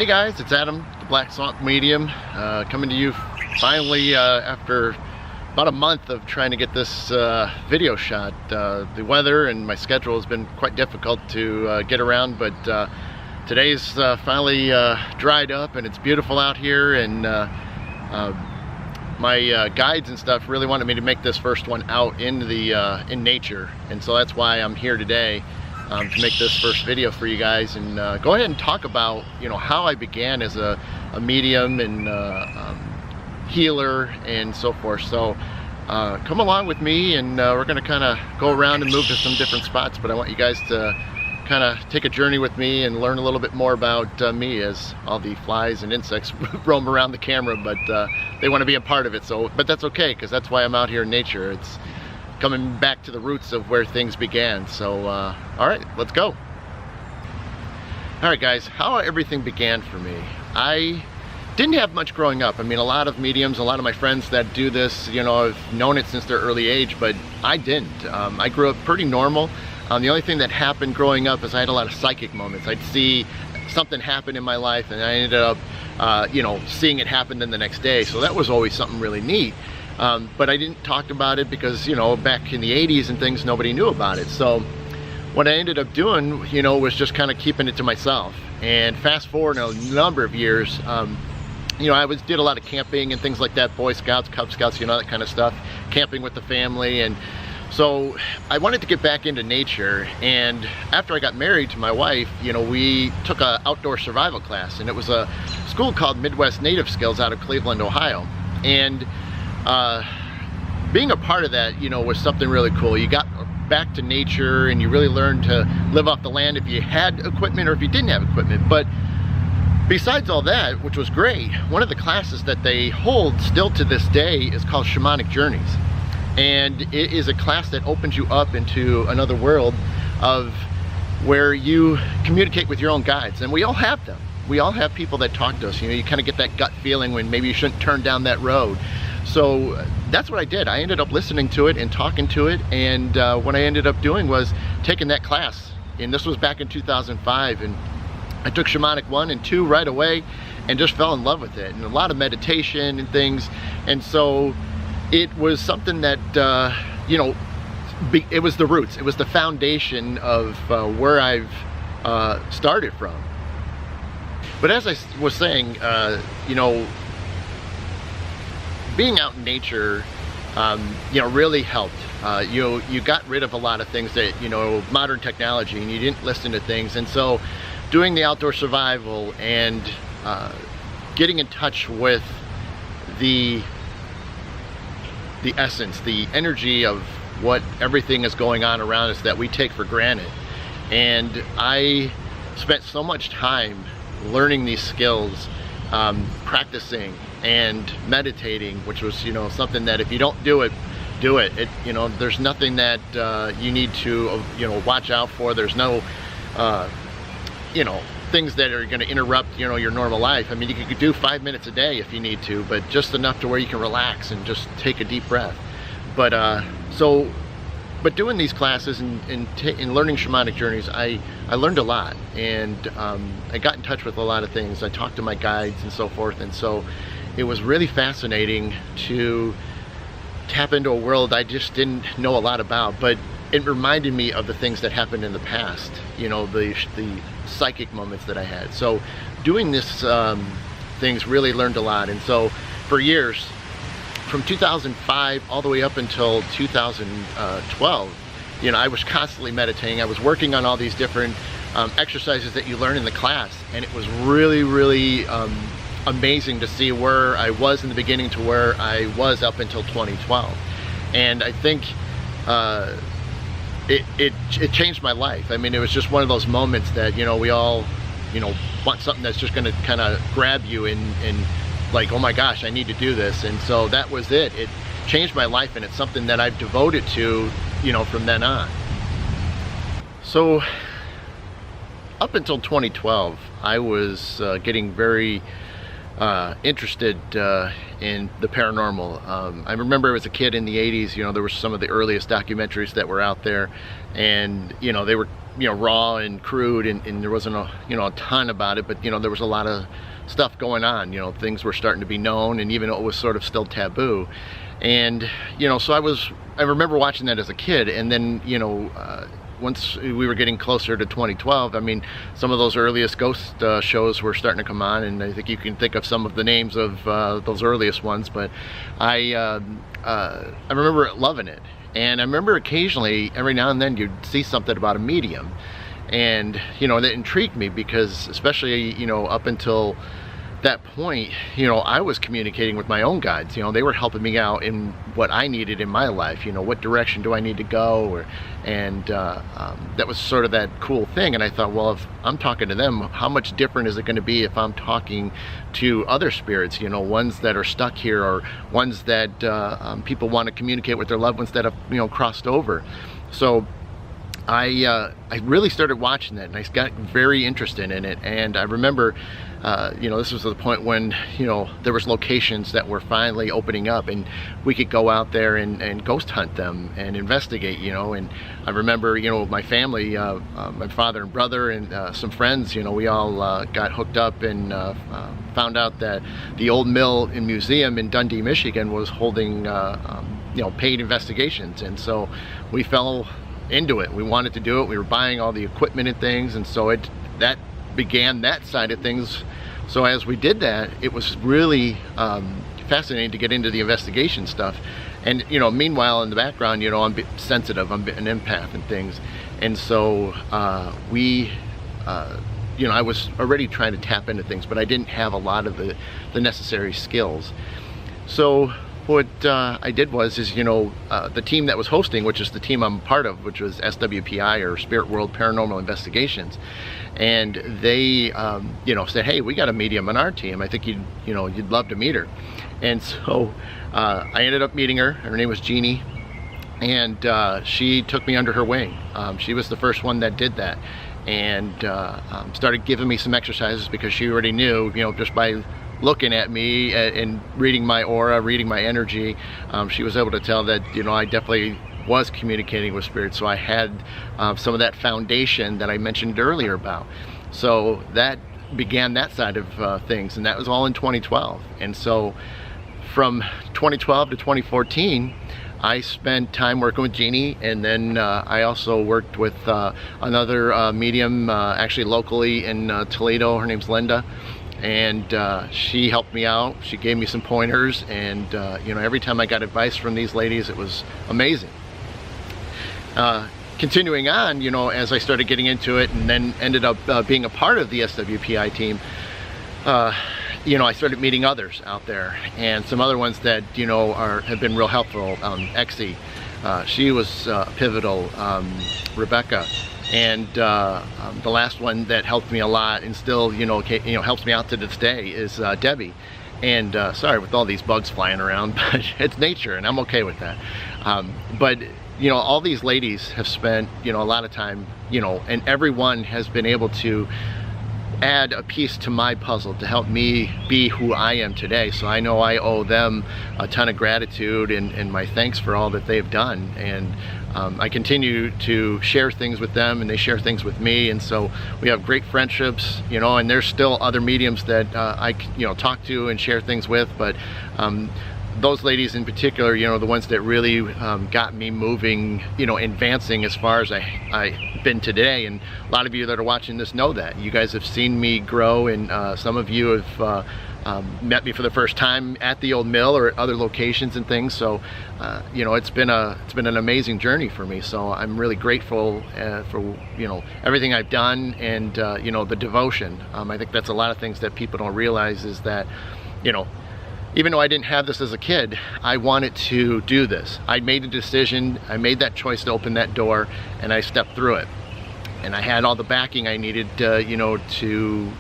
Hey guys, it's Adam, the Black Swamp Medium, coming to you finally after about a month of trying to get this video shot. The weather and my schedule has been quite difficult to get around, but today's finally dried up and it's beautiful out here, and my guides and stuff really wanted me to make this first one out in nature, and so that's why I'm here today. To make this first video for you guys and go ahead and talk about how I began as a medium and healer and so forth. So come along with me, and we're going to kind of go around and move to some different spots, but I want you guys to kind of take a journey with me and learn a little bit more about me, as all the flies and insects roam around the camera, but they want to be a part of it. But that's okay, because that's why I'm out here in nature. It's coming back to the roots of where things began. So all right, let's go. All right guys, how everything began for me. I didn't have much growing up. I mean, a lot of mediums, a lot of my friends that do this, have known it since their early age, but I didn't. I grew up pretty normal. The only thing that happened growing up is I had a lot of psychic moments. I'd see something happen in my life and I ended up seeing it happen then the next day. So that was always something really neat. But I didn't talk about it because, back in the 80s and things, nobody knew about it. So what I ended up doing, was just kind of keeping it to myself. And fast forward a number of years, I did a lot of camping and things like that, Boy Scouts, Cub Scouts, that kind of stuff, camping with the family. And so I wanted to get back into nature. And after I got married to my wife, we took an outdoor survival class, and it was a school called Midwest Native Skills out of Cleveland, Ohio. And being a part of that, was something really cool. You got back to nature and you really learned to live off the land if you had equipment or if you didn't have equipment. But besides all that, which was great, one of the classes that they hold still to this day is called Shamanic Journeys. And it is a class that opens you up into another world of where you communicate with your own guides. And we all have them. We all have people that talk to us. You kind of get that gut feeling when maybe you shouldn't turn down that road. So that's what I did. I ended up listening to it and talking to it, and what I ended up doing was taking that class, and this was back in 2005, and I took Shamanic 1 and 2 right away and just fell in love with it, and a lot of meditation and things. And so it was something that it was the roots, it was the foundation of where I've started from. But as I was saying, being out in nature, really helped. You got rid of a lot of things that, modern technology, and you didn't listen to things. And so doing the outdoor survival and getting in touch with the essence, the energy of what everything is going on around us that we take for granted. And I spent so much time learning these skills, practicing and meditating, which was something that if you don't do it, there's nothing that you need to watch out for. There's no things that are going to interrupt your normal life. I mean, you could do 5 minutes a day if you need to, but just enough to where you can relax and just take a deep breath. But but doing these classes and learning Shamanic Journeys, I learned a lot, and I got in touch with a lot of things. I talked to my guides and so forth, and so it was really fascinating to tap into a world I just didn't know a lot about, but it reminded me of the things that happened in the past, the psychic moments that I had. So doing this things really learned a lot. And so for years, from 2005 all the way up until 2012, I was constantly meditating. I was working on all these different exercises that you learn in the class, and it was really, really amazing to see where I was in the beginning to where I was up until 2012. And I think it changed my life. I mean, it was just one of those moments that we all want something that's just going to kind of grab you and like, oh my gosh, I need to do this. And so that was it. It changed my life, and it's something that I've devoted to from then on. So up until 2012, I was getting very interested in the paranormal. I remember as a kid in the 80s, you know, there were some of the earliest documentaries that were out there, and you know, they were, you know, raw and crude, and there wasn't a, you know, a ton about it, but you know, there was a lot of stuff going on. You know, things were starting to be known, and even though it was sort of still taboo. And you know, so I remember watching that as a kid, and then you know, once we were getting closer to 2012, I mean, some of those earliest ghost shows were starting to come on, and I think you can think of some of the names of those earliest ones. But I remember loving it, and I remember occasionally, every now and then, you'd see something about a medium, and you know, that intrigued me because, especially, you know, up until that point, you know, I was communicating with my own guides. You know, they were helping me out in what I needed in my life. You know, what direction do I need to go? And that was sort of that cool thing. And I thought, well, if I'm talking to them, how much different is it going to be if I'm talking to other spirits? You know, ones that are stuck here, or ones that people want to communicate with their loved ones that have, you know, crossed over. So I really started watching that, and I got very interested in it. And I remember, you know, this was the point when, you know, there was locations that were finally opening up, and we could go out there and ghost hunt them and investigate, you know. And I remember, you know, my family, my father and brother and some friends, you know, we all got hooked up and found out that the old mill and museum in Dundee, Michigan was holding, you know, paid investigations. And so we fell into it. We wanted to do it. We were buying all the equipment and things, and so that began that side of things. So as we did that, it was really fascinating to get into the investigation stuff. And you know, meanwhile in the background, you know, I'm sensitive, I'm an empath and things, and so you know, I was already trying to tap into things, but I didn't have a lot of the necessary skills. So what I did was, you know, the team that was hosting, which is the team I'm part of, which was SWPI, or Spirit World Paranormal Investigations, and they, you know, said, hey, we got a medium on our team. I think you'd love to meet her. And so I ended up meeting her. Her name was Jeannie, and she took me under her wing. She was the first one that did that, and started giving me some exercises, because she already knew, you know, just by looking at me and reading my aura, reading my energy, she was able to tell that, you know, I definitely was communicating with spirits. So I had some of that foundation that I mentioned earlier about. So that began that side of things, and that was all in 2012. And so from 2012 to 2014, I spent time working with Jeannie, and then I also worked with another medium, actually locally in Toledo. Her name's Linda. And she helped me out. She gave me some pointers, and you know, every time I got advice from these ladies, it was amazing. Continuing on, you know, as I started getting into it, and then ended up being a part of the SWPI team, you know, I started meeting others out there, and some other ones that, you know, have been real helpful. Exie, she was pivotal. Rebecca. And the last one that helped me a lot, and still, you know, helps me out to this day, is Debbie. And sorry with all these bugs flying around, but it's nature, and I'm okay with that. But you know, all these ladies have spent, you know, a lot of time, you know, and everyone has been able to add a piece to my puzzle to help me be who I am today. So I know I owe them a ton of gratitude and my thanks for all that they've done. And I continue to share things with them, and they share things with me, and so we have great friendships, you know. And there's still other mediums that I, you know, talk to and share things with, but those ladies in particular, you know, the ones that really got me moving, you know, advancing as far as I've been today. And a lot of you that are watching this know that. You guys have seen me grow, and some of you have met me for the first time at the old mill or at other locations and things. So you know, it's been an amazing journey for me. So I'm really grateful for, you know, everything I've done, and you know, the devotion. I think that's a lot of things that people don't realize, is that, you know, even though I didn't have this as a kid, I wanted to do this. I made a decision, I made that choice to open that door, and I stepped through it. And I had all the backing I needed, you know, to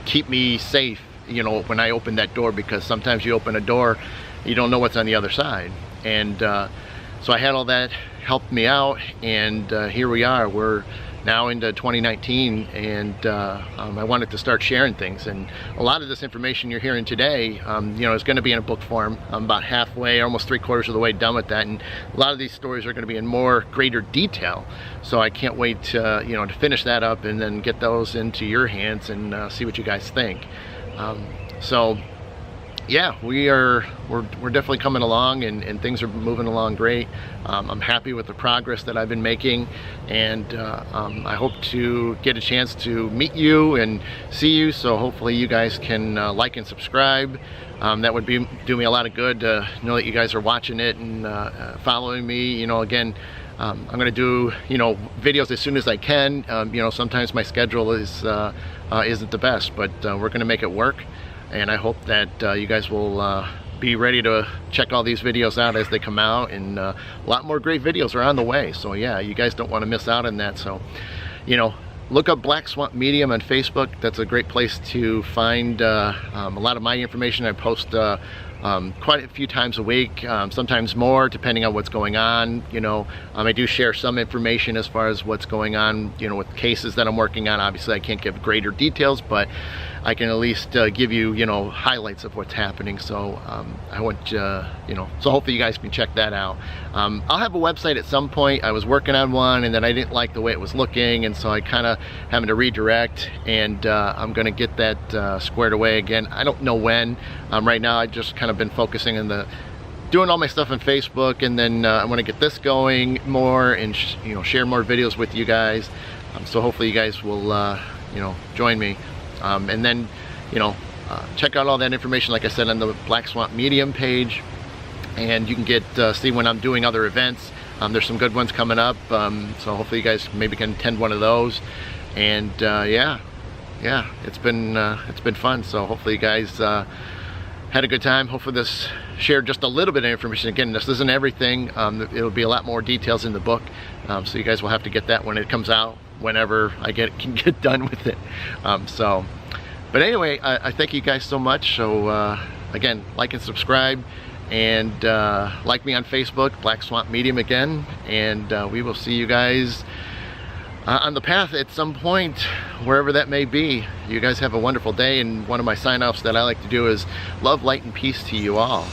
keep me safe, you know, when I opened that door, because sometimes you open a door, you don't know what's on the other side. And so I had all that helped me out, and here we are. We're, now into 2019, and I wanted to start sharing things. And a lot of this information you're hearing today, you know, is going to be in a book form. I'm about halfway, almost 3/4 of the way done with that, and a lot of these stories are going to be in more greater detail. So I can't wait to, you know, to finish that up and then get those into your hands and see what you guys think. So yeah, we're definitely coming along, and things are moving along great. I'm happy with the progress that I've been making, and I hope to get a chance to meet you and see you. So hopefully you guys can like and subscribe. That would do me a lot of good to know that you guys are watching it and following me. You know, again, I'm going to do, you know, videos as soon as I can. You know, sometimes my schedule is isn't the best, but we're going to make it work. And I hope that you guys will be ready to check all these videos out as they come out, and a lot more great videos are on the way. So yeah, you guys don't want to miss out on that. So, you know, look up Black Swamp Medium on Facebook. That's a great place to find a lot of my information. I post quite a few times a week, sometimes more, depending on what's going on. You know, I do share some information as far as what's going on, you know, with cases that I'm working on. Obviously, I can't give greater details, but I can at least give you, you know, highlights of what's happening. So I want you know, so hopefully you guys can check that out. I'll have a website at some point. I was working on one, and then I didn't like the way it was looking, and so I kind of having to redirect, and I'm going to get that squared away again. I don't know when. Right now I just kind of been focusing on doing all my stuff on Facebook, and then I want to get this going more and you know, share more videos with you guys. So hopefully you guys will you know, join me, and then, you know, check out all that information, like I said, on the Black Swamp Medium page, and you can get see when I'm doing other events. There's some good ones coming up, so hopefully you guys maybe can attend one of those. And yeah, it's been fun. So hopefully you guys had a good time. Hopefully this shared just a little bit of information. Again, this isn't everything. It'll be a lot more details in the book, so you guys will have to get that when it comes out, whenever I can get done with it. But anyway, I thank you guys so much. So again, like and subscribe, and like me on Facebook, Black Swamp Medium again, and we will see you guys on the path at some point, wherever that may be. You guys have a wonderful day, and one of my sign-offs that I like to do is love, light, and peace to you all.